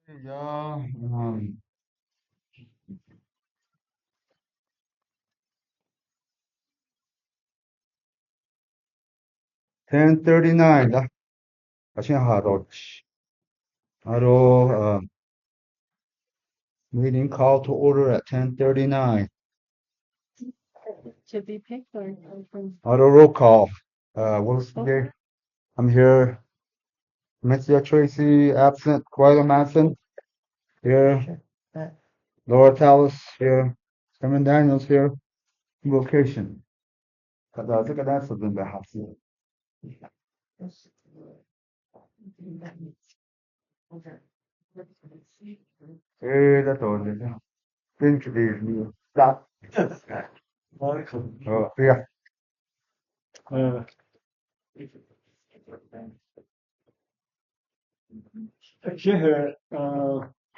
Yeah, 10:39 ده عشان هروح. Meeting call to order at 10:39. To be picked or from? Roll call. What's the day? I'm here. Mr. Tracy absent. Quayla Madsen here. Laura Tallis here. Herman Daniels here. Location. كذا كذا صدق بحثي. إيه ده تقول Think the that. Oh, yeah. Uh, here,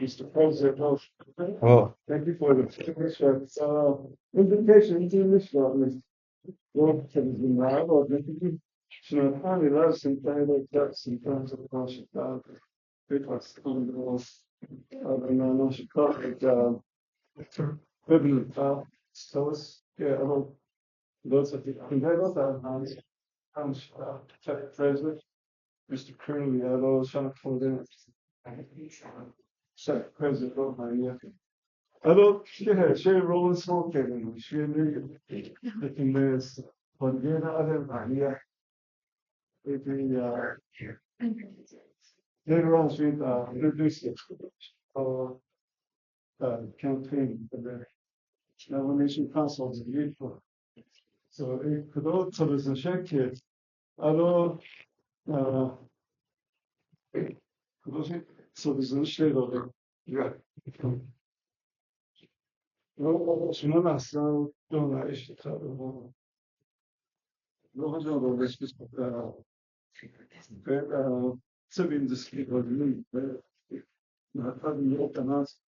Mr. President, Oh, thank you for the invitation to this one. Well, in my Lord, thank you. So, I love some private ducks and friends of course, it was on the most, I don't know, Chicago, so it's, yeah, I don't, lots of the, President, Mr. Curley, I was trying to pull in. Set President of my yeah. I don't, yeah, she rolling smoke in, she knew the miss, but you're not other than, yeah. It be, later on, she, introduced it, campaign for the nomination council is beautiful. So, it could also, there's a check here, I don't, so there's a shade of it. Yeah. شنو الأحسن دون عيش لغة جواب بس سبين دسكي قديم هذا الوقت ناس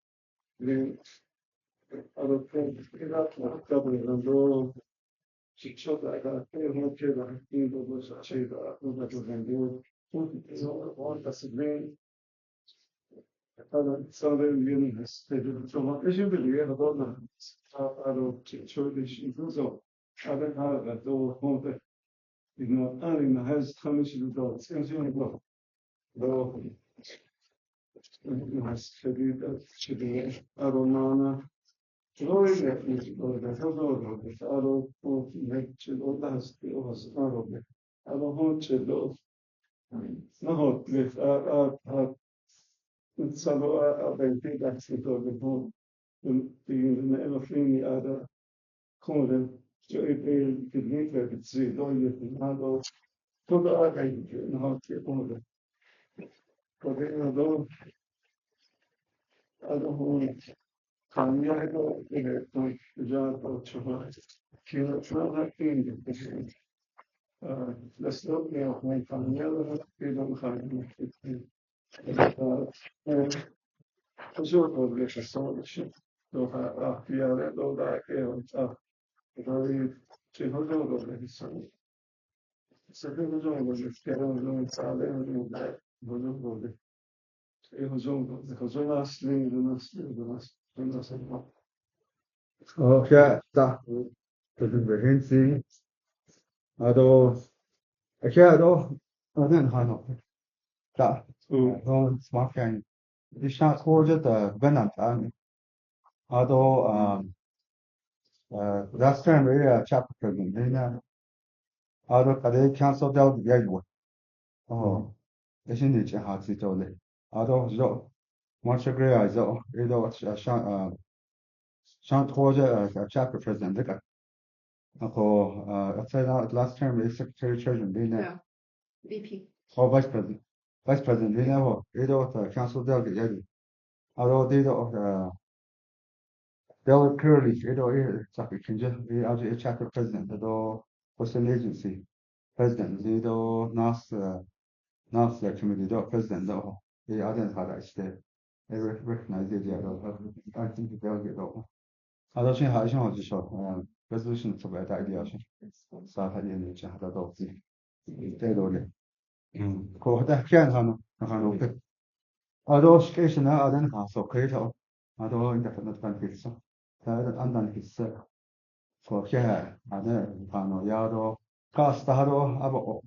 لين على كذا قبل عنده شيء على كذا كذا كذا بس شيء هذا عنده وان تسبين هذا سبب من هستيري ثم إيش بدي أنا ضلنا على شو اللي يفوزوا هذا دو هون إنه أنا ما هز خمس دولار سنتين دولار لو هستيري شديد أرومانا لو يجي ولا هذا أرو نحكي ولا هستي أرو أرو هون شلو ما هو ليش نتصلوا أبنتي دكتور دكتور في فيني هذا كون جو يبين كذي بتصير دوية هذا كل أبنتي نهار كون كذي هذا هو كان يهدو إلى تجارة أو شغل كذا شغل كذي لسه يوم كان يلا كذا مخالف حضور ليش الصوت لو اختيار لو ذاك غير شيء حضور ليش الصوت سبب حضور ليش كلام لو سالم لو حضور ليش حضور أصلي لناس okay. Da. Das ist behinzi. أشياء أذن هانو. Da. هون سمع يعني. إيشان خوجة بنات عن. Last time we chapter program. هنا. كده cancel掉يجوا. إيش نيجي هاتي تولي. جو. ما شكرا جو. شان خوجة chapter president ذكر. I said last term is secretary treasurer بينا. VP. Vice president. Vice president بينا هو council delegate يجي. Del Curly صاحبي كنجة chapter president Western agency president ناس committee president هذا إشته recognize I think the delegate هذا شيء هذا شو resolution تبع تعدي عشان صار هذه اللي هذا دوتي تدولي كو هذا كان هانو هذا شكيشنا هذا نحاسو كيتو هذا إنت فنتكلم كيسو هذا عندنا كيسة فكها هذا كانوا يارو كاست هذا أبو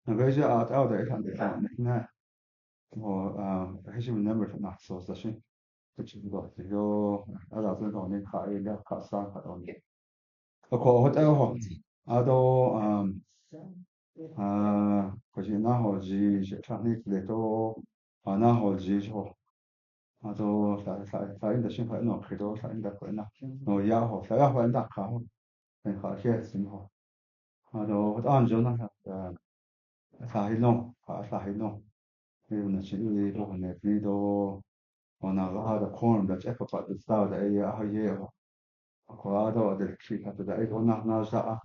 نبيجي أتعود إيش عندي فانا هو إيش من نمر في نحسو ساشين تجيبه تجو هذا أصلا هوني خايل كاستا هوني أكو هو هذا كذي نهو جي شغني كده نهو جي شو هذا فإن دشين فإنه كده فإن ده فإنه نو ياهو فإنه ده كهو فإن خاشية سماه هذا أنجونا 사실로 사실로 이거는 지금 이거는 비도 하다 코는 제가 봐도 스타다 에야 하예요 아까도 어디 키가도 다 이거 나자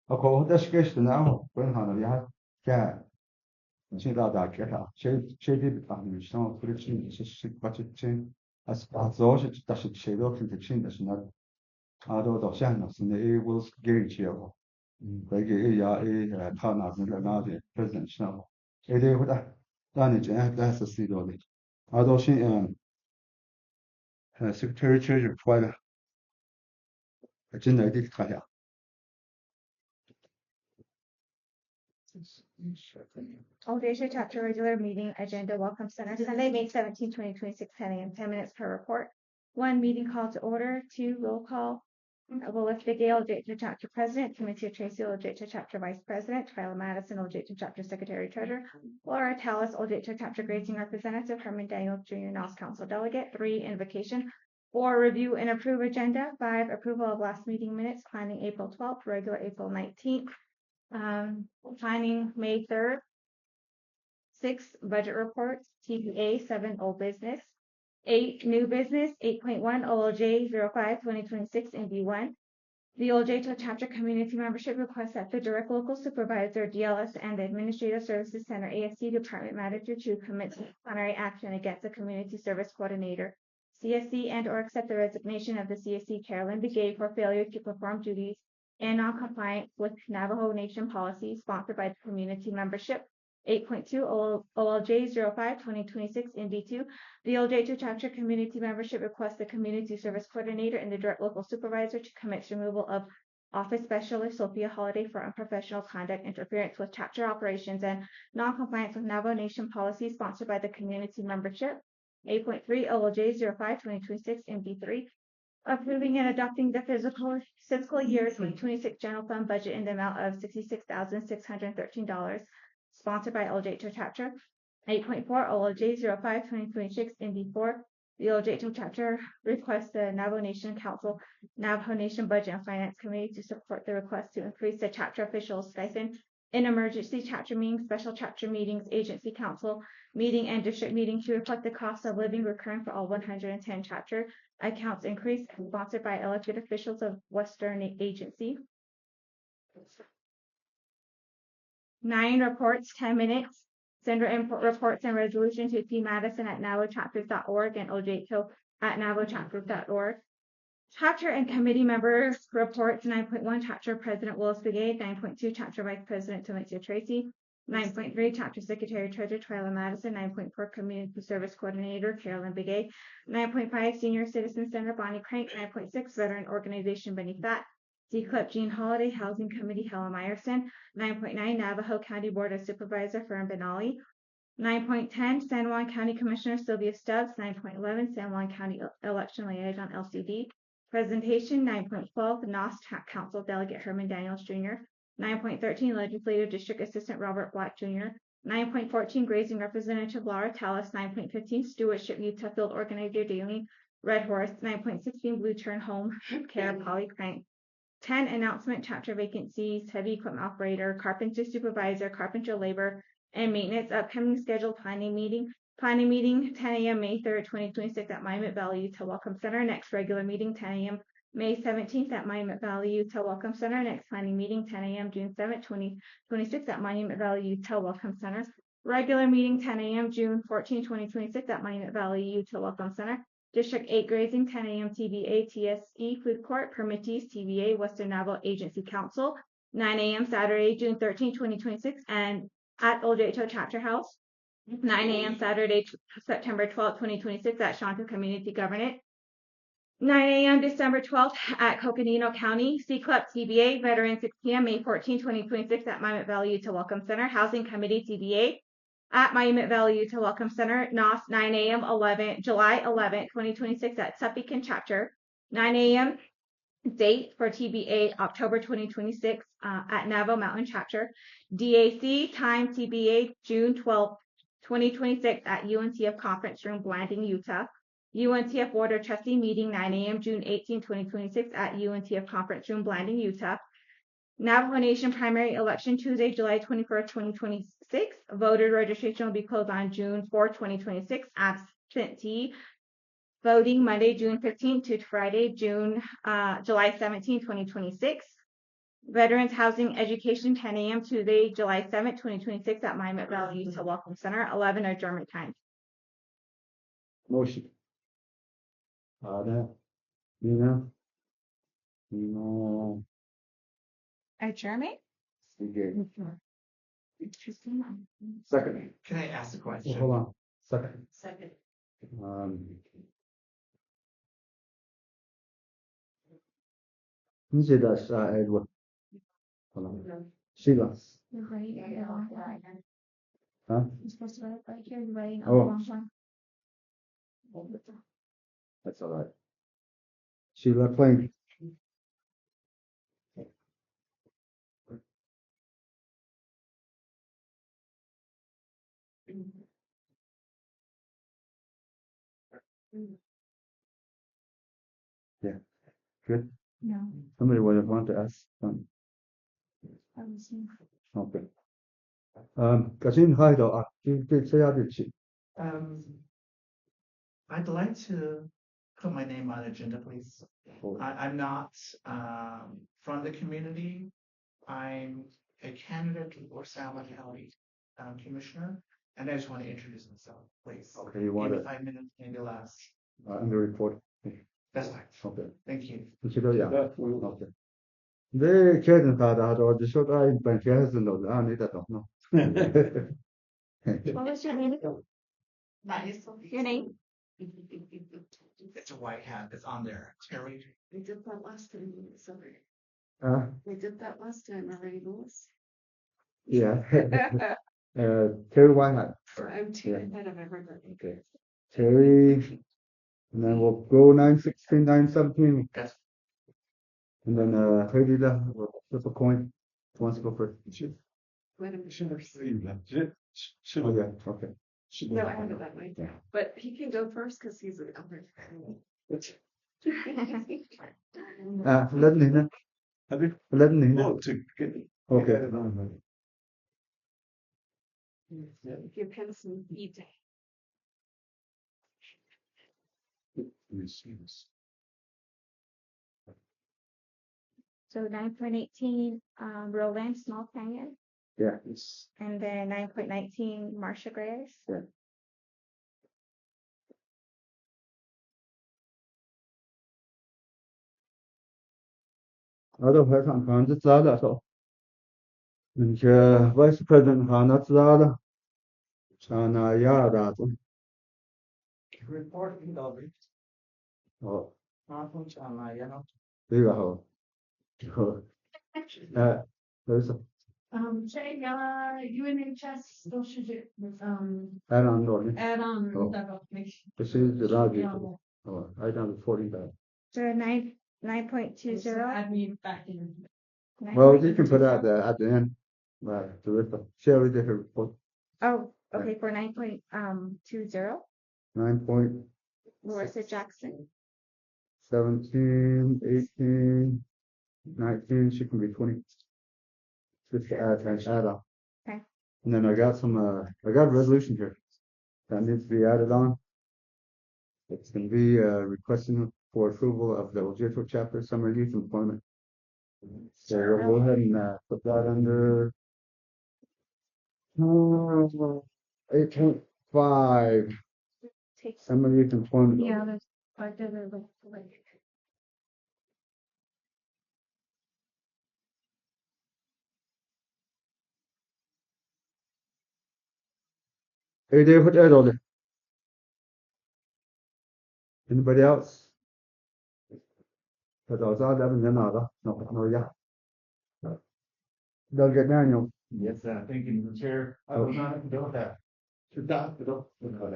아까 어디서 계시나요 그런 하나 야 자, 제가 다 제가 제비 방금 좀 그렇지 같이 아서 다시 제대로 좀 대신 대신에 아도 시간 없는데 it was 게이지요 그게 야 타나는 나지 프레젠션 이제 보다 나는 이제 다스 시도리 아도 시 secretary treasurer 과가 진짜 어디 가야 Oljato Chapter Regular Meeting Agenda Welcome Center, Sunday, May 17, 2026, 10 a.m. 10 minutes per report. 1. Meeting call to order. 2. Roll call. Willis Bigale, Oljato Chapter President. Timothy Tracy, Oljato Chapter Vice President. Twyla Madison, Oljato Chapter Secretary Treasurer. Laura Tallis, Oljato Chapter Grazing Representative. Herman Daniel Jr., NOS Council Delegate. 3. Invocation. 4. Review and approve agenda. 5. Approval of last meeting minutes. Planning April 12th. Regular April 19th. Planning May 3rd. 6. Budget reports. TBA. 7. Old business. 8. New business. 8.1. OLJ 05-2026 in B1. The Oljato Chapter Community Membership requests that the Direct Local Supervisor, DLS, and the Administrative Services Center, ASC Department Manager to commit disciplinary action against the Community Service Coordinator, CSC, and or accept the resignation of the CSC, Carolyn Begay, for failure to perform duties and non-compliance with Navajo Nation policy sponsored by the Community Membership. 8.2 OLJ 05-2026 in B2. The Oljato Chapter Community Membership requests the Community Service Coordinator and the Direct Local Supervisor to commence removal of Office Specialist Sophia Holiday for unprofessional conduct, interference with chapter operations, and non-compliance with Navajo Nation policy sponsored by the Community Membership. 8.3 OLJ 05-2026 in B3. Approving and adopting the fiscal year 2026 general fund budget in the amount of $66,613, sponsored by Oljato Chapter. 8.4 OLJ 05-2026 in B4. The Oljato Chapter requests the Navajo Nation Council, Navajo Nation Budget and Finance Committee to support the request to increase the chapter officials stipend in emergency chapter meetings, special chapter meetings, agency council meeting, and district meeting to reflect the cost of living recurring for all 110 chapter accounts increase, sponsored by elected officials of Western Agency. 9 reports, 10 minutes. Send reports and resolutions to P. Madison at navochapters.org and Oljato at navochapters.org. Chapter and committee member reports. 9.1 Chapter President Willis Begay. 9.2 Chapter Vice President Timothy Tracy. 9.3 Chapter Secretary Treasurer Twyla Madison. 9.4 Community Service Coordinator Carolyn Begay. 9.5 Senior Citizen Center Bonnie Crank. 9.6 Veteran Organization Benny Fatt. C-Clip Jean Holiday, Housing Committee Helen Meyerson. 9.9 Navajo County Board of Supervisor Fern Benali. 9.10 San Juan County Commissioner Sylvia Stubbs. 9.11 San Juan County Election Liaison LCD. Presentation. 9.12 NOS Council Delegate Herman Daniels Jr. 9.13 Legislative District Assistant Robert Black Jr. 9.14 Grazing Representative Laura Tallis. 9.15 Stewardship Utah Field Organizer Daleen Red Horse. 9.16 Blue Turn Home Care Polly Crank. 10 Announcement Chapter Vacancies, Heavy Equipment Operator, Carpenter Supervisor, Carpenter Labor, and Maintenance. Upcoming scheduled planning meeting. Planning meeting 10 a.m. May 3rd, 2026 at Monument Valley Utah Welcome Center. Next regular meeting 10 a.m. May 17th at Monument Valley Utah Welcome Center. Next planning meeting 10 a.m. June 7th, 2026 at Monument Valley Utah Welcome Center. Regular meeting 10 a.m. June 14, 2026 at Monument Valley Utah Welcome Center. District 8 Grazing 10 a.m. TBA TSE Food Court Permittees TBA Western Navajo Agency Council 9 a.m. Saturday June 13, 2026 and at Oljato Chapter House. 9 a.m. Saturday, September 12th, 2026 at Shonto Community Government. 9 a.m. December 12th at Coconino County, C Club TBA, Veteran 6 p.m. May 14, 2026 at Monument Valley Utah Welcome Center, Housing Committee TBA at Monument Valley Utah Welcome Center, NOS 9 a.m. July 11, 2026 at Tuppican Chapter, 9 a.m. Date for TBA October 2026 at Navajo Mountain Chapter, DAC time TBA June 12, 2026 at UNCF Conference Room, Blanding, Utah. UNTF Board of Trustee meeting 9 a.m. June 18, 2026 at UNTF Conference Room, Blanding, Utah. Navajo Nation primary election Tuesday, July 21st, 2026. Voter registration will be closed on June 4, 2026. Absentee voting Monday, June 15th to Friday, July 17, 2026. Veterans Housing Education 10 a.m. Tuesday, July 7th, 2026 at Monument Valley Utah Welcome Center, 11 adjournment time. Motion. Ada. Nina. No. Adjournment? Okay. Second. Can I ask a Oh, question? hold on. Second. Second. Who did that, Edward? Hold on. Sheila. You're right. Huh? You're supposed to write it right here. You're writing Oh. on the wrong one. That's all right. Sheila playing. Yeah. Good. No, Somebody would want to ask. I was in. Okay. Kachin Haido, did say I did she? I'd like to put my name on the agenda, please. I'm not from the community. I'm a candidate for Salmon County Commissioner, and I just want to introduce myself, please. Okay, you want Maybe it 5 minutes, maybe less. in the report. That's fine. Okay. Thank you. Consider, yeah. Okay. The Kaden had the short eye, but she hasn't know. I need that, no. What was your name? Your name? It's a white hat. It's on there. Terry. We did that last time, sorry. Uh, We did that last time already, Louis. yeah. Terry Whitehead. I'm too Yeah. ahead of everybody. Okay. Terry, and then we'll go 916, 917. That's And then Heidi will flip a coin. Who wants to go first? Let him. Oh, yeah, okay. No, I have it that way. Yeah. But he can go first because he's an elder. 11 Nina. 11 Nina. Okay. Give him some eat. So 9.18, Roland Small Canyon, Yeah. and then 9.19, Marcia Grace. Yeah. Other person can just that so. And Vice President Hana Zada. Chana Yada. report in the Oh, not much on you know. there you go. There's a Say, UNHS, add on door. add on. Oh. This is the radio. Oh, I done 40 that. So 9.20. Add me back in. Well, you can put that at the end. Right, terrific. Share with different report. Oh, okay, for 9.20, 9.17, Larissa Jackson. 18, 19, she can be 20. Just to add on. Okay. And then I got a resolution here that needs to be added on. It's going to be requesting for approval of the Oljato chapter summer youth employment. So we'll go ahead and put that under 8.5 Take. summer youth employment. Yeah, there's quite a bit of like. Hey, Dave, what else on Anybody else? But I was out having another. No, yeah. They'll get Daniel. Yes, thank you, Mr. Chair. I will not know that. To that,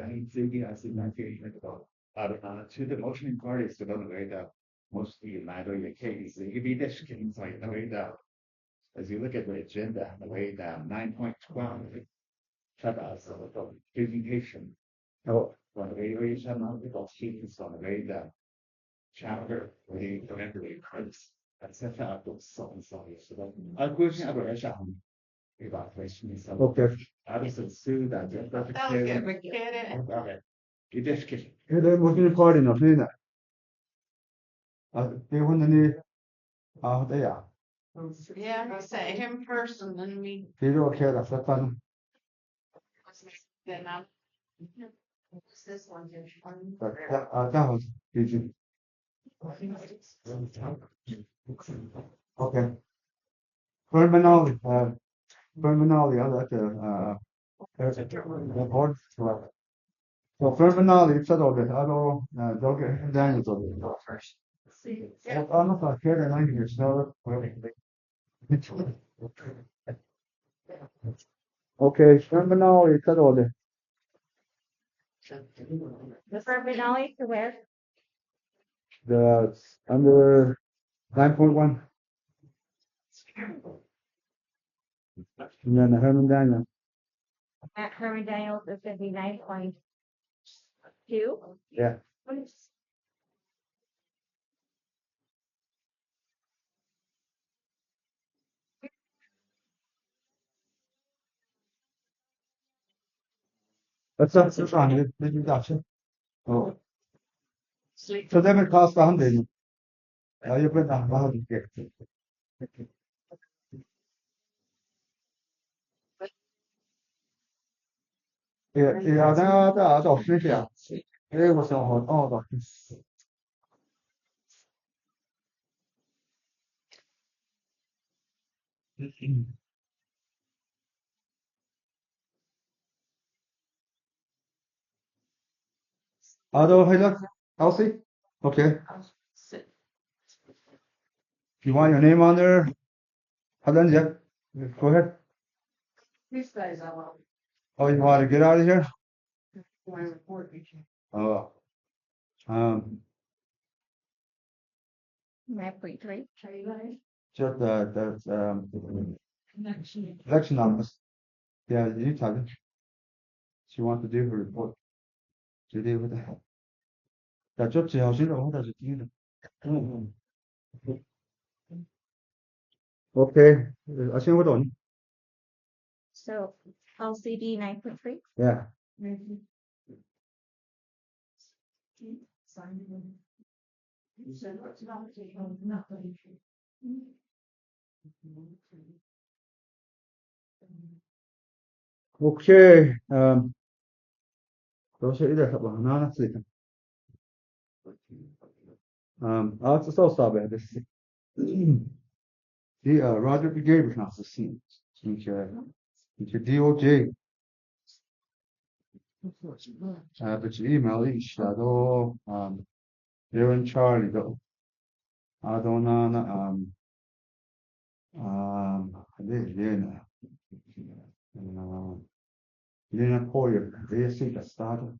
any city, I see my feeling about. I don't know, to the motioning parties, to the way that mostly neither your case, it could be this case, like the way that. As you look at the agenda, the way that 9.12. Shut us, the presentation. Oh, Well, the way you shut down, the sheet is on the way that. Chapter, where you remember the cards, etc. So. I question about a shot. Evacuation is. okay. I was assumed that. That was good, we get it. Okay. You just get. Hey, Dave, what's in the party now? See that? They want the new. They are. Yeah, I'm gonna say him first and then me. They don't care that's that fun. Then what's this one? But that was easy. Okay. Terminology, I like to, report. So terminology, said all this, I don't get Daniels over there. First. I'm not like here, and I'm here, so. Okay, terminology, said all this. The terminology to where? The, under 9.1. And then the Herman Daniel. At Herman Daniels is gonna be 9.2. Yeah. That's fine, that's it. Oh. So they will cost 100. You put that 100. Ja, det är också ja. Det var så hårt. Ja, då. Otto, hey, look. Elsie? Okay. You want your name on there? Helen, yeah. Go ahead. These guys, I want. Oh, you want to get out of here? My report. Oh. 9.3. Just election office. Yeah, you tell her. She wants to do her report. To deal with that. That job, she has, does it, Okay. I see what on. So LCD 9.3. Yeah. Okay. Those are either couple of bananas. I'll just stop at this. The Roger Brigade was the scene. Into DOJ. But your email is shadow. They're in Charlie though. I don't know. Lena. Lena Poyer. They see the starter.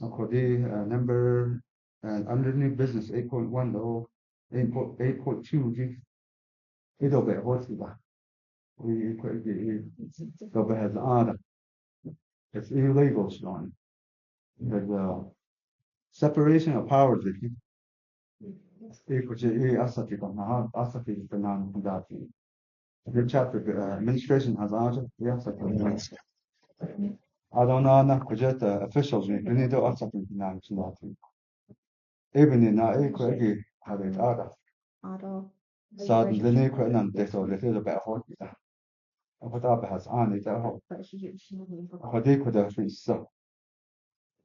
Okay, number and underneath business 8.1 though 8.2 it'll be what's that? We it'll be has on it's illegal Sean. The separation of powers if you asati kanan kundati. The chapter administration has on yes I don't know na kujeta officials we need to asati kanan kundati. Even in a equally have it Auto. Sudden the new equipment they saw little bit hot. What up has on it at home. What they could have so.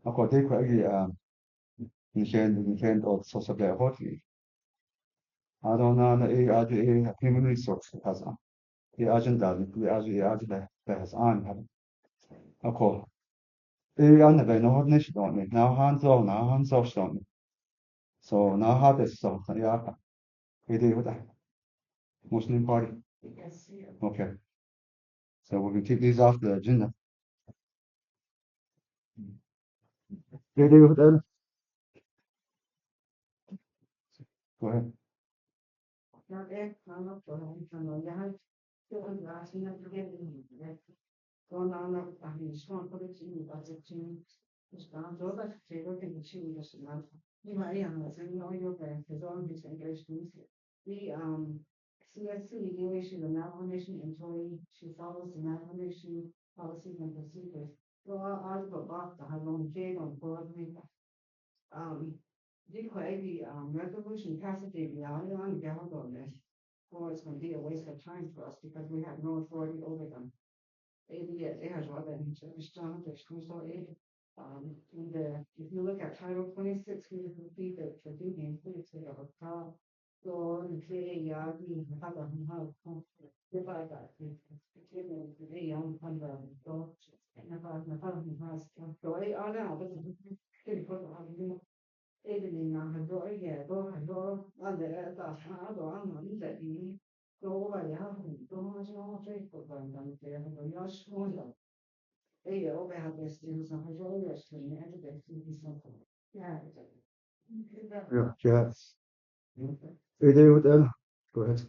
What they could you can't also supply hotly. I don't know a human resource has on. The agent doesn't the agent that has on. Of course. on the way, no nish don't me. Now hands off don't me. So now how this so yeah. We do that. Muslim party. Okay. So we can keep these off the agenda. We do that. Go ahead. The CSC, new issue, the malformation employee, she follows the malformation policies and procedures. So I go back to how long Jay on board me. Di ko the resolution passes the reality on government. Or it's gonna be a waste of time for us because we have no authority over them. It has what been John, there's so it. If you look at Title 26, we repeat the duty includes the trial. So the we have a divide that. The young under so so I now this is pretty good on evening now很多很多按的早上都按门的你都把呀很多就这部分的这很多要说的。我被他的事情上很多也是你还是得自己生活。Yeah. Yes. We do that. Go ahead.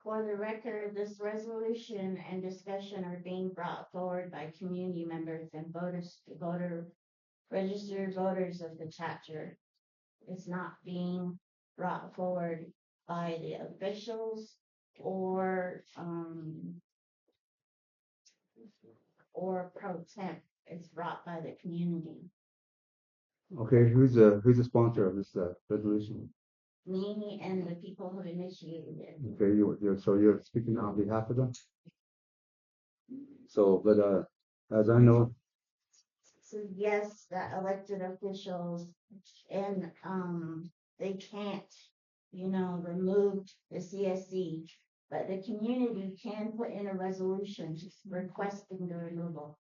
For the record, this resolution and discussion are being brought forward by community members and registered voters of the chapter. It's not being brought forward by the officials or pro temp. It's brought by the community. Okay, who's the sponsor of this resolution? Me and the people who initiated it. Okay, you're speaking on behalf of them. So, but as I know, Yes, that elected officials and they can't, remove the CSC, but the community can put in a resolution requesting the removal.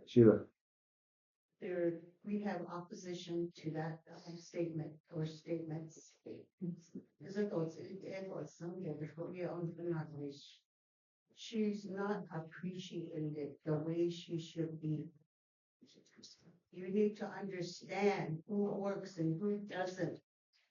Sheila. We have opposition to that statement or statements. She's not appreciated the way she should be. You need to understand who works and who doesn't.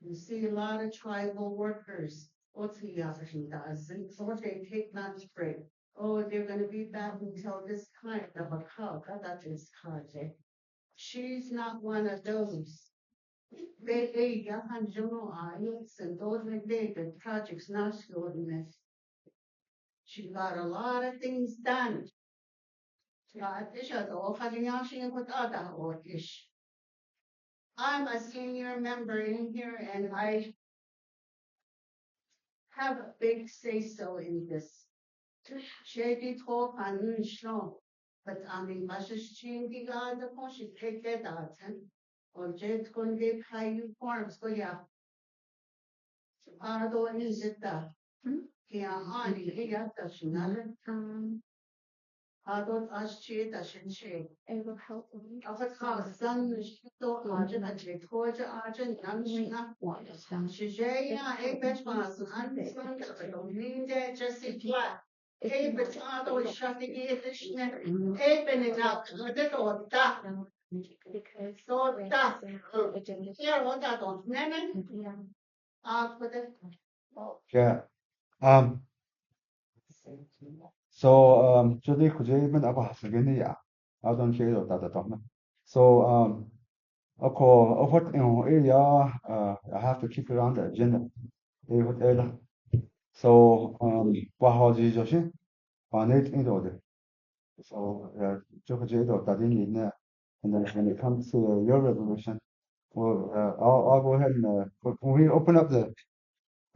You see a lot of tribal workers. What's the option does? And so what they take lunch break. Oh, they're gonna be back until this time of a cow. That is crazy. She's not one of those. They young general audience and those related projects not showing this. She got a lot of things done. I'm a senior member in here and I have a big say so in this. Shady talk on show, but I mean, must change the guy the push take that out or just going to pay you forms go yeah. Don't use it that. Yeah, honey, he got the another don't ask you that should shake. It will help me. Of a car, son, to Arjun and they told Arjun, I'm Shijaya, a benchmark, I don't mean that just a flat. A but other shutting it, a penny now, the door that. Because So that, agenda. here, what I don't, Nemen, for the. Yeah. So today could you even about again yeah. I don't care that talk. So of course what area I have to keep it on the agenda. What area? So what how do you just on it in order. So就会觉得打进你呢 and then when it comes to your resolution, well I'll go ahead and when we open up the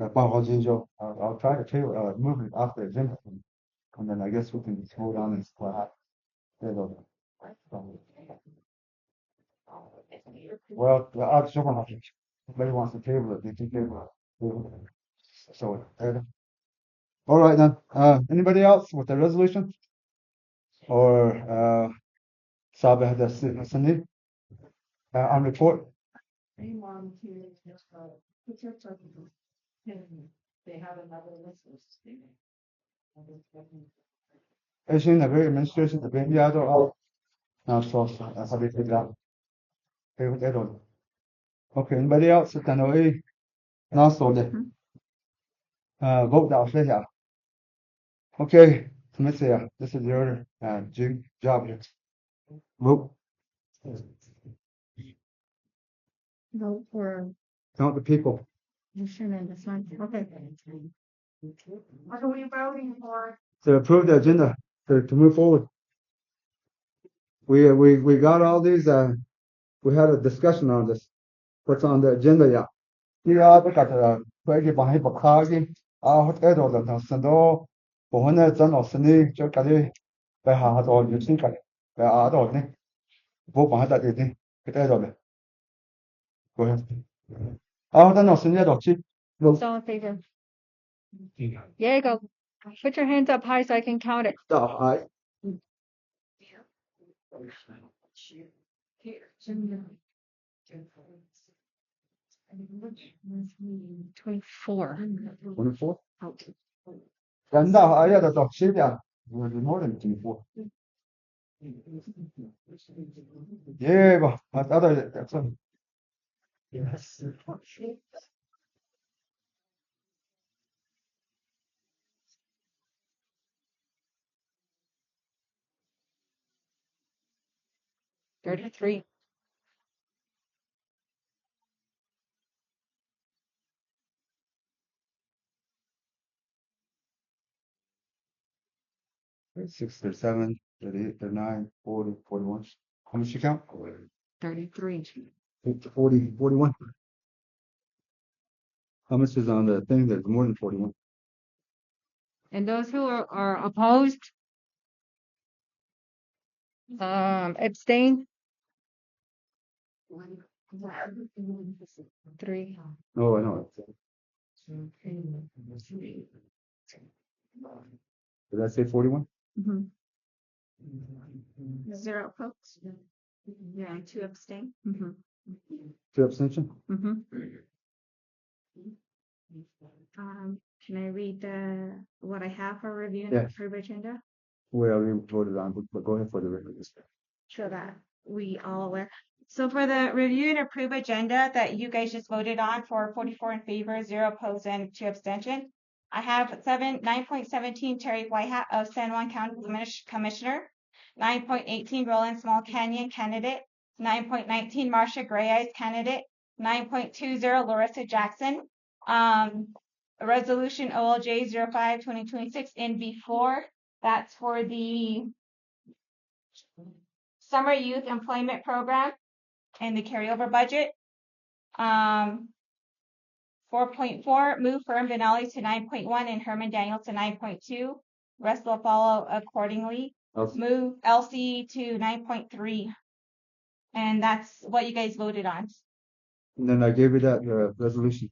I'll try to move it off the agenda. And then I guess we can just hold on and splat. Well, the option somebody wants to table it, they can table it. So All right then. Anybody else with the resolution? Or Sabe had the on report? They want to just, put your stuff in. They have another list of things. Ești în avere administration de bendiado au nasos sabe que dá. Okay, anybody else that know naso de vote out here. Okay, Commissioner, this is your job here. Vote. Vote for Count the people. motion and this one. Okay. What are we voting for? To approve the agenda to move forward. We got all these. We had a discussion on this. What's on the agenda? Yeah. Yeah, we got the quite behind the car. Hot air or the sando. But when it's done, I'll send you to Kali. By how all you think. By all ne. Vote behind that. Get out of it. Go ahead. Then I'll send you to All in favor? Yeah, you go. Put your hands up high so I can count it. I. Here. 24. 24. Okay. Ganda, I had a dog shit. Yeah. More than 24. Yeah, but that's a. Yes. 33. Six, 37, 38, 39, 40, 41. How much you count? 33. 40, 41. How much is on the thing that's more than 41? And those who are opposed, abstain. 3. Oh, I know. Did I say 41? Mm-hmm. 0 opposed. Yeah, and 2 abstain. Mm-hmm. 2 abstention? Mm-hmm. Can I read what I have for review and Yes. approve agenda? We already voted on, but go ahead for the record. Sure that we all aware. So for the review and approve agenda that you guys just voted on for 44 in favor, 0 opposed, and 2 abstention, I have 9.17 Terry Whitehat of San Juan County Commissioner, 9.18 Roland Small Canyon candidate, 9.19 Marcia Gray Eyes candidate, 9.20 Larissa Jackson, resolution OLJ 05-2026 in B4. That's for the Summer Youth Employment Program and the carryover budget. 4.4, move Fern Benali to 9.1 and Herman Daniels to 9.2. Rest will follow accordingly. Move Elsie to 9.3. And that's what you guys voted on. And then I gave you that resolution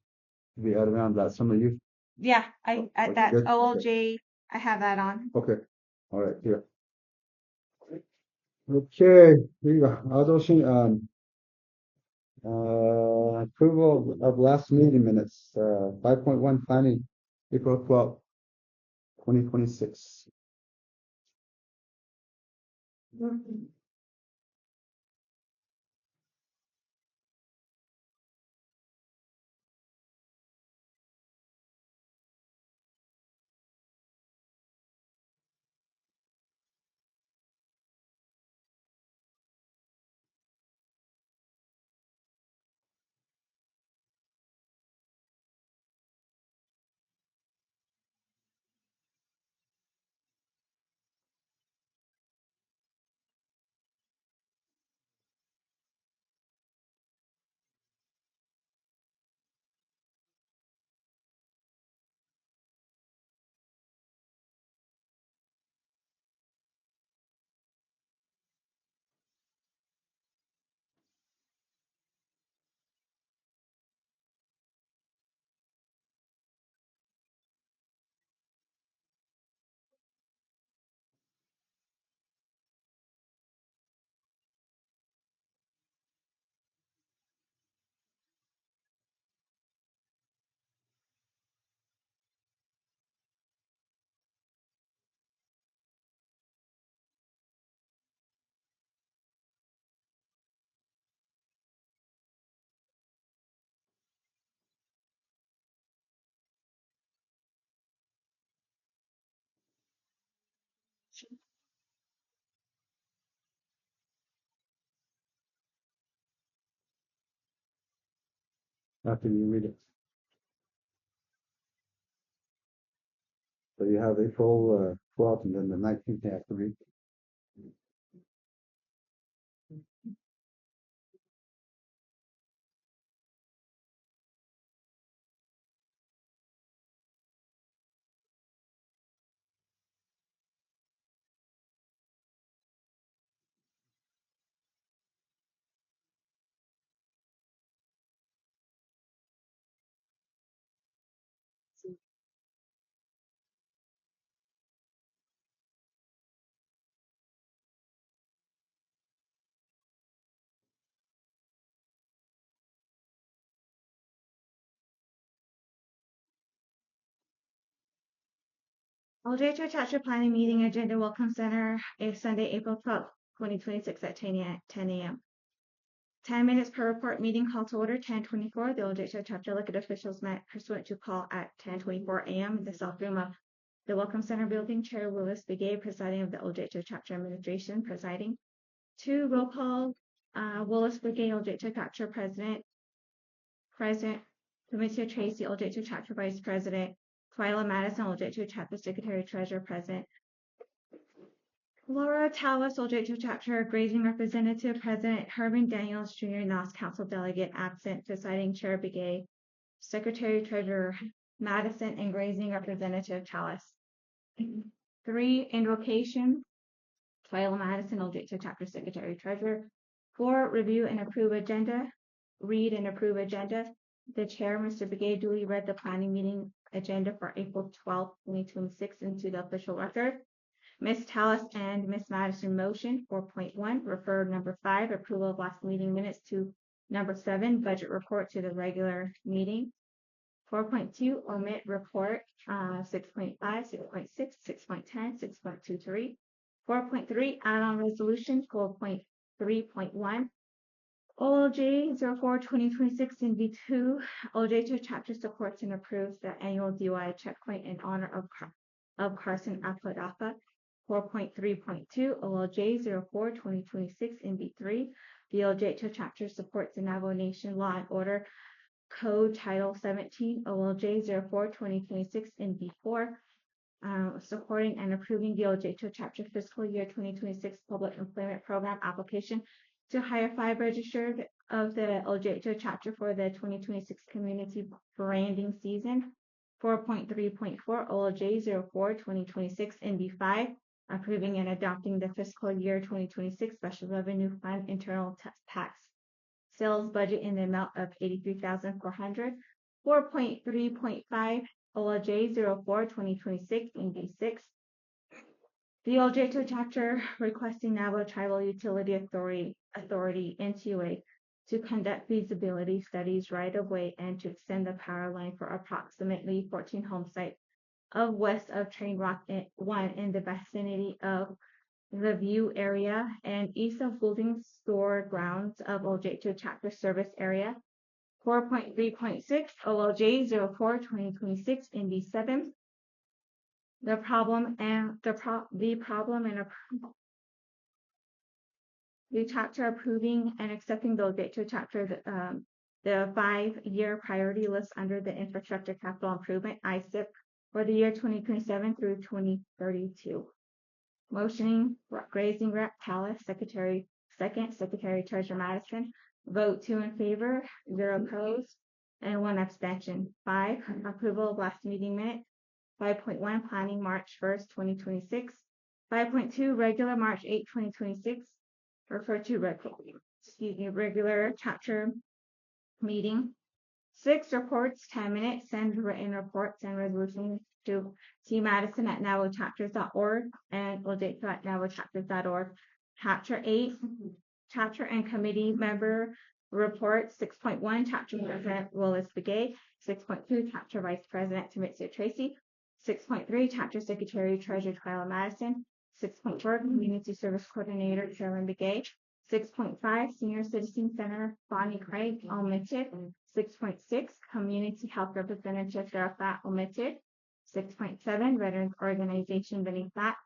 to be added around that summer youth. Yeah, at that good. OLJ, I have that on. Okay. All right. Here. Okay. Here you go. Adoption. Approval of last meeting minutes. 5.1 planning, April 12th, 2026. After you read it. So you have April 12th and then the 19th you have to read. Oljato Chapter Planning Meeting Agenda Welcome Center is Sunday, April 12th, 2026 at 10 a.m. 10 minutes per report. Meeting call to order 10:24. The Oljato Chapter elected officials met pursuant to call at 10:24 a.m. in the South Room of the Welcome Center building. Chair Willis Begay, presiding of the Oljato Chapter Administration, presiding. 2 roll call. Willis Begay, Oljato Chapter President. Commissioner Tracy, Oljato Chapter Vice President. Twyla Madison, Oljato Chapter Secretary Treasurer President. Laura Tawas, Oljato Chapter Grazing Representative President. Herman Daniels Jr., NOS Council Delegate absent, presiding Chair Begay, Secretary Treasurer Madison, and Grazing Representative Tawas. 3 invocation. Twyla Madison, Oljato Chapter Secretary Treasurer. 4 review and approve agenda. Read and approve agenda. The chair, Mr. Begay, duly read the planning meeting agenda for April 12th, 2026 into the official record. Ms. Tallis and Ms. Madison motion. 4.1, refer number 5, approval of last meeting minutes, to number 7, budget report to the regular meeting. 4.2, omit report. 6.5, 6.6, 6.10, 6.23. 4.3, add-on resolution. 4.3.1. OLJ 04-2026 in V2, Oljato Chapter supports and approves the annual DUI checkpoint in honor of Carson Apodaca. 4.3.2, OLJ 04-2026 in V3, the Oljato Chapter supports the Navajo Nation Law and Order Code Title 17, OLJ 04-2026 in V4, supporting and approving the Oljato Chapter fiscal year 2026 public employment program application to hire 5 registered of the Oljato Chapter for the 2026 community branding season. 4.3.4, OLJ 04-2026 NB5, approving and adopting the fiscal year 2026 Special Revenue Fund internal tax sales budget in the amount of $83,400. 4.3.5, OLJ 04-2026 NB6, the Oljato Chapter requesting Navajo Tribal Utility Authority NTUA to conduct feasibility studies right of way and to extend the power line for approximately 14 home sites of west of Train Rock 1 in the vicinity of the View area and east of Building Store grounds of Oljato Chapter service area. 4.3.6, OLJ 04-2026 NB7. The problem and the chapter approving and accepting the Oljato Chapter the 5-year priority list under the Infrastructure Capital Improvement ISIP for the year 2027 through 2032. Motioning Grazing Rep Tallis, Secretary Treasurer Madison. Vote 2 in favor, 0 opposed, and 1 abstention. 5, approval of last meeting minutes. 5.1, planning March 1st, 2026. 5.2, regular March 8, 2026. Refer to regular chapter meeting. 6, reports 10 minutes. Send written reports and resolutions to tmadison@navajchapters.org and oljato@navajchapters.org. Chapter 8, chapter and committee member reports. 6.1, chapter president Willis Begay. 6.2, chapter vice president Timothy Tracy. 6.3, chapter secretary treasurer Twyla Madison. 6.4, community service coordinator Carolyn Begay. 6.5, senior citizen center Bonnie Craig, omitted. 6.6, community health representative Sarah Fat, omitted. 6.7, veterans organization Benny Fat,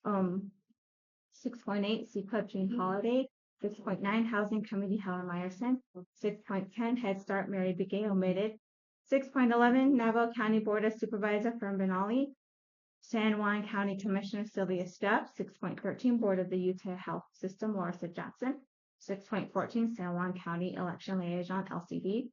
6.8, C Club June Holiday. 6.9, Housing Committee Helen Meyerson. 6.10, Head Start Mary Begay omitted. 6.11, Navajo County Board of Supervisor from Benali. San Juan County Commissioner Sylvia Stepp. 6.13, Board of the Utah Health System Larissa Jackson. 6.14, San Juan County Election Liaison LCD.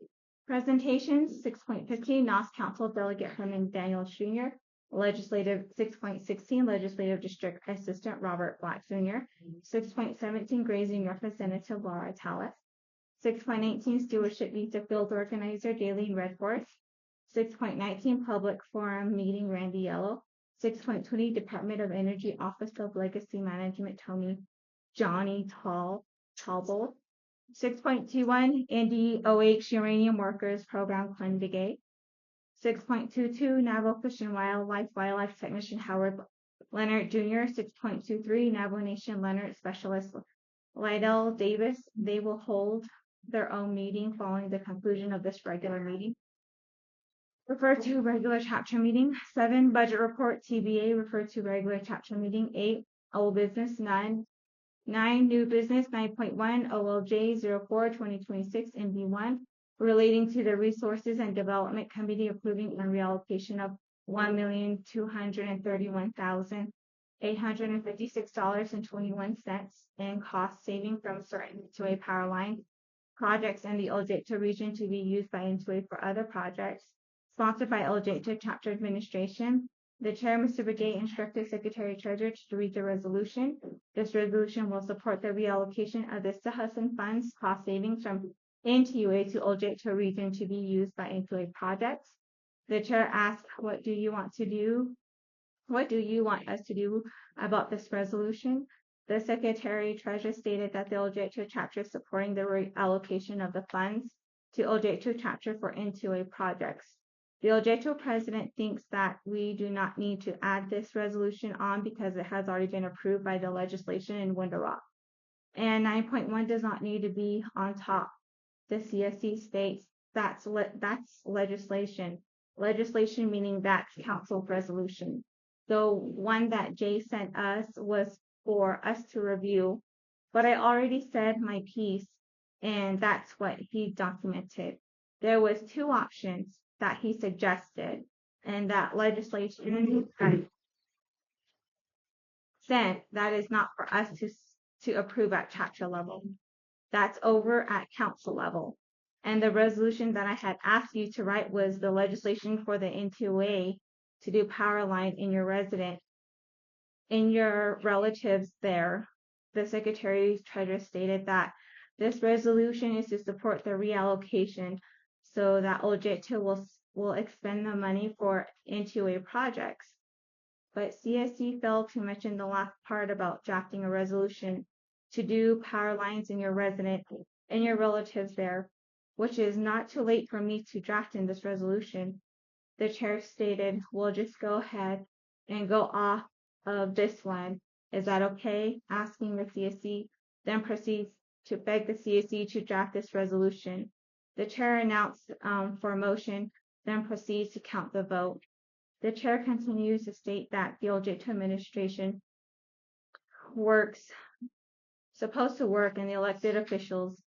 Presentations. 6.15, NOS Council Delegate Herman Daniels Jr. Legislative 6.16, Legislative District Assistant Robert Black Jr. 6.17, Grazing Representative Laura Tallis. 6.18, Stewardship Visa Field Organizer Daleen Redforth. 6.19, Public Forum Meeting Randy Yellow. 6.20, Department of Energy Office of Legacy Management Johnny Talbot. 6.21, NDOH Uranium Workers Program Glenn Begay. 6.22, Navajo Fish and Wildlife Technician Howard Leonard Jr. 6.23, Navajo Nation Leonard Specialist Lydell Davis. They will hold their own meeting following the conclusion of this regular meeting. Refer to regular chapter meeting. 7, Budget Report TBA. Refer to regular chapter meeting. 8, Old Business, none. 9, New Business. 9.1, OLJ 04-2026 NB1. Relating to the Resources and Development Committee approving a reallocation of $1,231,856.21 in cost saving from certain Intuit power line projects in the Oljato region to be used by Intuit for other projects. Sponsored by Oljato Chapter Administration. The Chair, Mr. Begay, instructed Secretary Treasurer to read the resolution. This resolution will support the reallocation of the Sahasan funds cost savings from NTUA to Oljato region to be used by Intuit projects. The Chair asked, what do you want us to do about this resolution? The Secretary Treasurer stated that the Oljato chapter is supporting the reallocation of the funds to Oljato chapter for NTUA projects. The Oljato president thinks that we do not need to add this resolution on because it has already been approved by the legislation in Window Rock. And 9.1 does not need to be on top. The CSC states that's legislation. Legislation meaning that's council resolution. The one that Jay sent us was for us to review, but I already said my piece, and that's what he documented. There was 2 options that he suggested, and that legislation sent, that is not for us to approve at chapter level. That's over at council level. And the resolution that I had asked you to write was the legislation for the NTOA to do power line in your relatives there. The Secretary Treasurer stated that this resolution is to support the reallocation so that Oljato will expend the money for NTOA projects. But CSC failed to mention the last part about drafting a resolution to do power lines in your relatives there, which is not too late for me to draft in this resolution. The Chair stated, we'll just go ahead and go off of this one. Is that okay? Asking the CSC, then proceeds to beg the CSC to draft this resolution. The Chair announced for a motion, then proceeds to count the vote. The Chair continues to state that the Oljato administration supposed to work, and the elected officials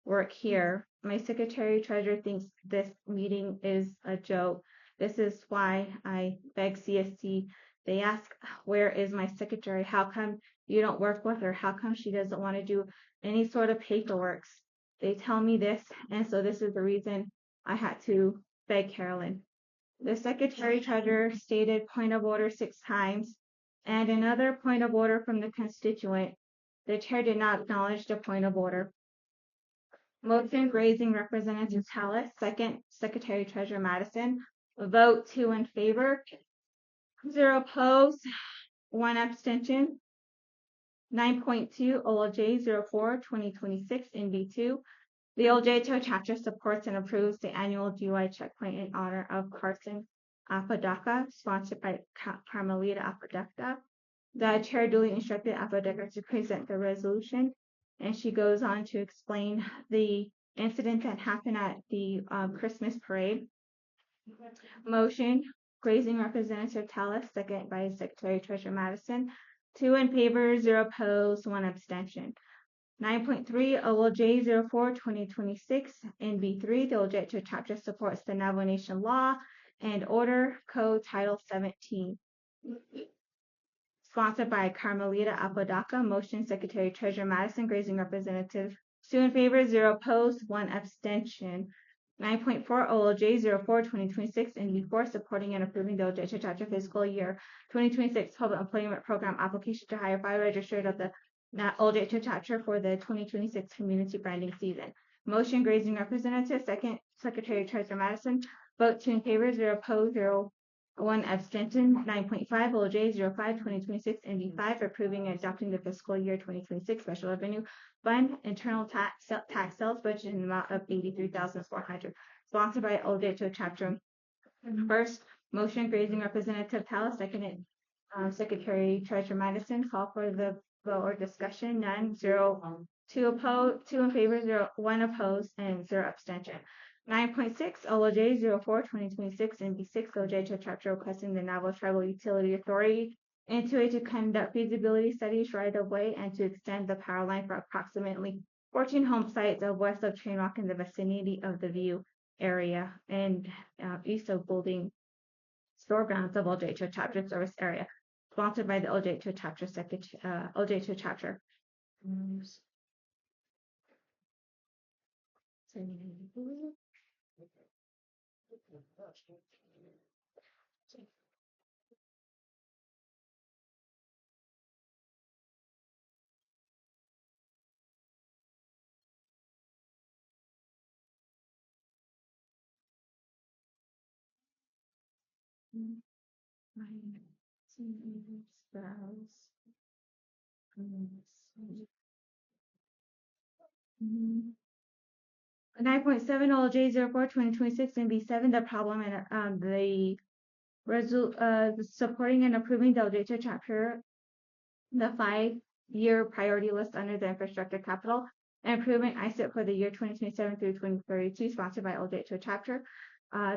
work here. My Secretary Treasurer thinks this meeting is a joke. This is why I beg CSC. They ask, where is my secretary? How come you don't work with her? How come she doesn't want to do any sort of paperwork? They tell me this, and so this is the reason I had to beg Carolyn. The Secretary Treasurer stated point of order 6 times, and another point of order from the constituent. The Chair did not acknowledge the point of order. Motion, Grazing Representative Tallis. Second, Secretary Treasurer Madison. Vote 2 in favor, 0 opposed, 1 abstention. 9.2, OLJ 04-2026 NB2. The Oljato chapter supports and approves the annual GUI checkpoint in honor of Carson Apodaca, sponsored by Carmelita Apodaca. The Chair duly instructed Apodaca to present the resolution, and she goes on to explain the incident that happened at the Christmas parade. Motion, Grazing Representative Tallis, second by Secretary Treasurer Madison. 2 in favor, 0 opposed, 1 abstention. 9.3 OLJ 04/2026 NB3, the Oljato chapter supports the Navajo Nation law and order code title 17. Sponsored by Carmelita Apodaca. Motion Secretary Treasurer Madison. Grazing Representative 2 in favor, 0 opposed, 1 abstention. 9.4 OLJ 04/2026 NB4 supporting and approving the Oljato chapter fiscal year 2026 public employment program application to hire 5 registered of the Oljato chapter for the 2026 community branding season. Motion Grazing Representative. Second Secretary Treasurer Madison. Vote 2 in favor, 0 opposed, 1 abstention. 9.5 OLJ 05/2026 NB5 approving and adopting the fiscal year 2026 special revenue fund internal tax sales budget in the amount of $83,400. Sponsored by Oljato chapter. First motion Grazing Representative Tallis. Seconded Secretary Treasurer Madison. Call for the vote or discussion. None. 0. 2 opposed. 2 in favor. 0. 1 opposed and 0 abstention. 9.6 OLJ 04/2026 NB6 Oljato chapter requesting the Navajo Tribal Utility Authority to conduct feasibility studies right of way and to extend the power line for approximately 14 home sites west of Train Rock in the vicinity of the View area and east of Building Store grounds of Oljato chapter service area. Sponsored by the Oljato chapter Oljato chapter. Mm-hmm. 9.7 OLJ 04/2026 NB7 the problem and the supporting and approving the Oljato chapter the 5-year priority list under the infrastructure capital and improvement ISIP for the year 2027 through 2032, sponsored by Oljato chapter.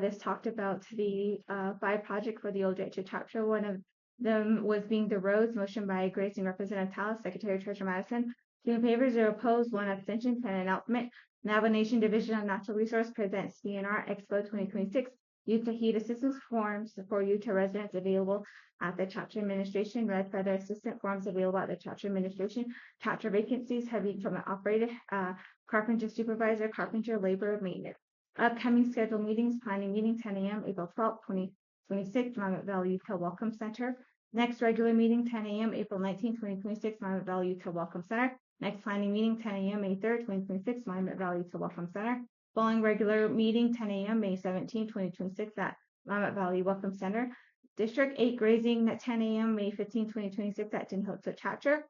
This talked about the 5 projects for the Oljato chapter. One of them was being the roads. Motion by Grazing Representative Tallis. Secretary Treasurer Madison. 2 in favor, 0 opposed, 1 abstention. 10 announcement. Navajo Nation Division of Natural Resource presents CNR Expo 2026 Utah Heat Assistance Forms for Utah residents available at the chapter administration. Red Feather Assistant Forms available at the chapter administration. Chapter vacancies: heavy equipment operator, carpenter supervisor, carpenter, labor, maintenance. Upcoming scheduled meetings: planning meeting 10 a.m. April 12th, 2026, Mammoth Valley Utah Welcome Center. Next regular meeting 10 a.m. April 19th, 2026, Mammoth Valley Utah Welcome Center. Next planning meeting 10 a.m. May 3rd, 2026, Mammoth Valley Utah Welcome Center. Following regular meeting 10 a.m. May 17th, 2026 at Mammoth Valley Welcome Center. District 8 grazing at 10 a.m. May 15th, 2026 at Dinhotso chapter.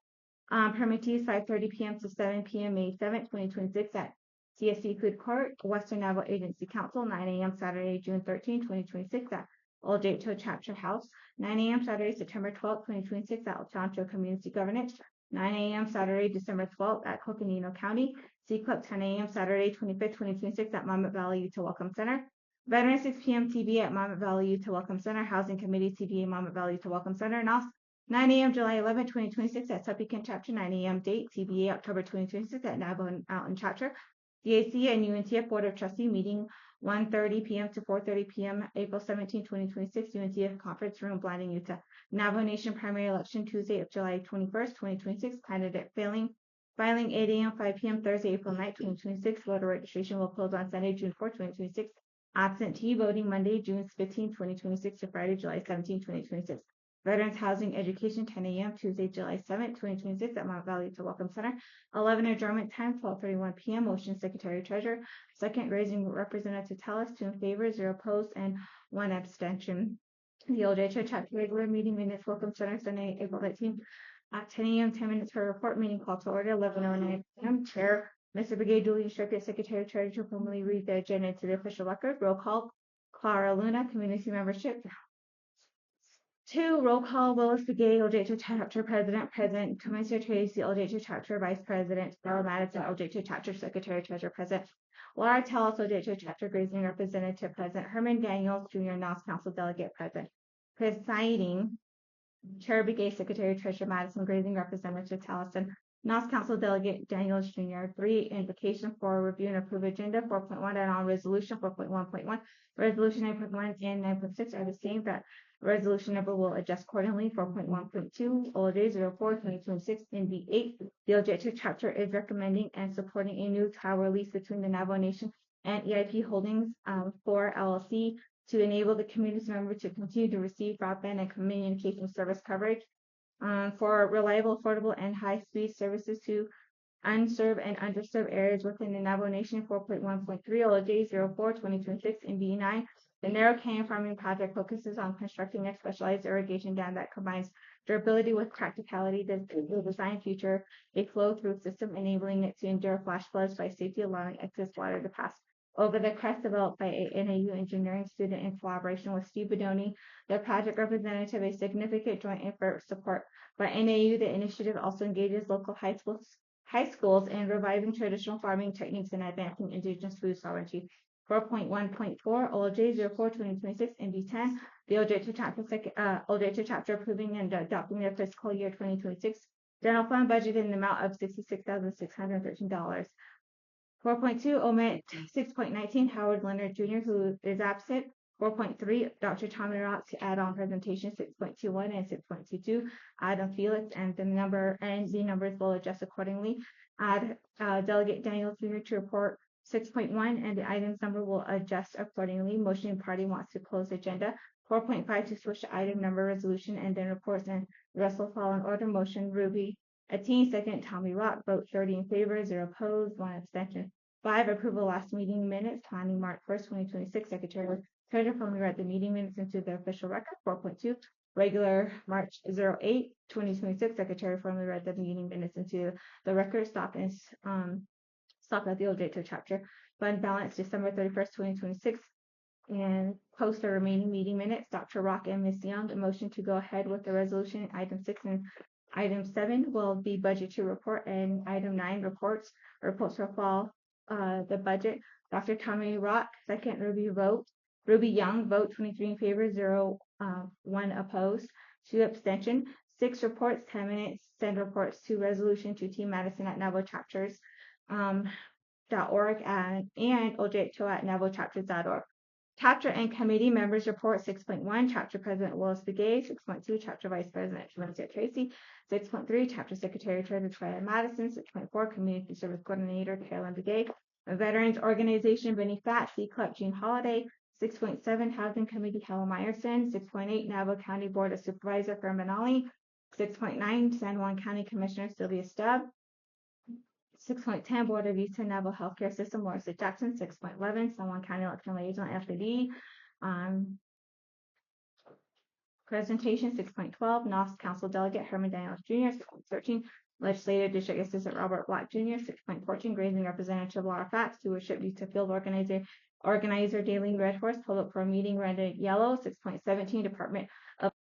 Permittees 5:30 p.m. to 7 p.m. May 7th, 2026 at CSC Food Court. Western Navajo Agency Council 9 a.m. Saturday, June 13th, 2026 at Oljato Chapter House. 9 a.m. Saturday, September 12th, 2026 at Oljato Community Governance. 9 a.m. Saturday, December 12th at Coconino County. C Club 10 a.m. Saturday, 25th, 2026 at Mammoth Valley Utah Welcome Center. Veterans 6 p.m. TBA at Mammoth Valley Utah Welcome Center. Housing Committee TBA Mammoth Valley Utah Welcome Center. And 9 a.m. July 11th, 2026 at Supplicant Chapter. 9 a.m. date TBA October 2026 at Navajo Mountain Chapter. DAC and UNTF Board of Trustee meeting 1:30 p.m. to 4:30 p.m. April 17, 2026, UNTF Conference Room, Blanding, Utah. Navajo Nation primary election Tuesday of July 21st, 2026. Candidate filing 8 a.m. 5 p.m. Thursday, April 9, 2026. Voter registration will close on Sunday, June 4, 2026. Absentee voting Monday, June 15, 2026 to Friday, July 17, 2026. Veterans Housing Education 10 a.m. Tuesday, July 7, 2026 at Mount Valley to Welcome Center. 11 adjournment time, 12:31 p.m. Motion Secretary Treasurer. Second Grazing Representative Tallis. 2 in favor, 0 opposed, and 1 abstention. The Oljato Chapter regular meeting minutes Welcome Center Sunday, April 19th at 10 a.m. 10 minutes for report. Meeting call to order. 11:09 p.m. Chair Mr. Brigade duly instructed Secretary Treasurer to formally read the agenda into the official record. Roll call. Clara Luna, community membership. 2, roll call. Willis Brigade, Oljato Chapter President, President. Commissioner Tracy, Oljato Chapter Vice President. Darrell Madison, Oljato Chapter Secretary Treasurer President. Laura Tallis, Oljato Chapter Grazing Representative President. Herman Daniels Jr., NOS Council Delegate President. Presiding Chair Begay, Secretary Treasurer Madison, Grazing Representative Tallison, NOS Council Delegate Daniels Jr. 3, invocation for review and approve agenda. 4.1 and on resolution. 4.1.1, resolution 9.1 and 9.6 are the same, but resolution number will adjust accordingly. 4.1.2, OLJ 04-2026 in the 8th. The Oljato chapter is recommending and supporting a new tower lease between the Navajo Nation and EIP Holdings for LLC to enable the community member to continue to receive broadband and communication service coverage for reliable, affordable, and high-speed services to unserved and underserved areas within the Navajo Nation. 4.1.3, OLJ 04-2026 in B9. The Narrow Canyon Farming Project focuses on constructing a specialized irrigation dam that combines durability with practicality. The design feature a flow-through system, enabling it to endure flash floods by safety, allowing excess water to pass over the crest, developed by a NAU engineering student in collaboration with Steve Bedoni, the project representative. A significant joint effort support by NAU. The initiative also engages local high schools in reviving traditional farming techniques and advancing indigenous food sovereignty. 4.1.4, OLJ 04-2026 in B10. The Oljato chapter approving and adopting their fiscal year 2026 general fund budget in the amount of $66,613. 4.2, omit 6.19, Howard Leonard Jr., who is absent. 4.3, Dr. Tommy Rock to add on presentation. 6.21 and 6.22, Adam Felix, and the numbers will adjust accordingly. Add Delegate Daniel Jr. to report 6.1, and the items number will adjust accordingly. Motioning party wants to close agenda. 4.5, to switch to item number resolution and then reports, and the rest will follow in order. Motion Ruby Ateen, second Tommy Rock, vote 30 in favor, 0 opposed, 1 abstention. 5, approval last meeting minutes, planning March 1st, 2026. Secretary Treasurer formally read the meeting minutes into the official record. 4.2, regular March 08, 2026. Secretary formally read the meeting minutes into the record. Stop at the Oljato chapter. Fund balance December 31st, 2026. And post the remaining meeting minutes. Dr. Rock and Ms. Young, a motion to go ahead with the resolution. Item 6 and item 7 will be budget to report, and item 9 reports will fall the budget. Dr. Tommy Rock, second. Ruby Young, vote 23 in favor, 0 1 opposed, 2 abstention. 6 reports, 10 minutes. Send reports to resolution to Team Madison at Navajo chapters .org and Oljato at navachapters.org. Chapter and committee members report. 6.1, Chapter President Willis Begay. 6.2, Chapter Vice President Valencia Tracy. 6.3, Chapter Secretary Treasurer Troy Madison. 6.4, Community Service Coordinator Carolyn Begay. Veterans Organization Benny Fat, C Club Jean Holiday. 6.7, Housing Committee Helen Myerson. 6.8, Navajo County Board of Supervisor Herman Ollie. 6.9, San Juan County Commissioner Sylvia Stubb. 6.10, Board of Youth and Navajo Healthcare System, Morris Jackson. 6.11, San Juan County Election Liaison, FAD. Presentation. 6.12, NOS Council Delegate Herman Daniels Jr. 6.13, Legislative District Assistant Robert Black Jr. 6.14, Grazing Representative Laura Fax. Stewardship Youth to Field Organizer Daily Red Horse. Public for a meeting rendered yellow. 6.17, Department of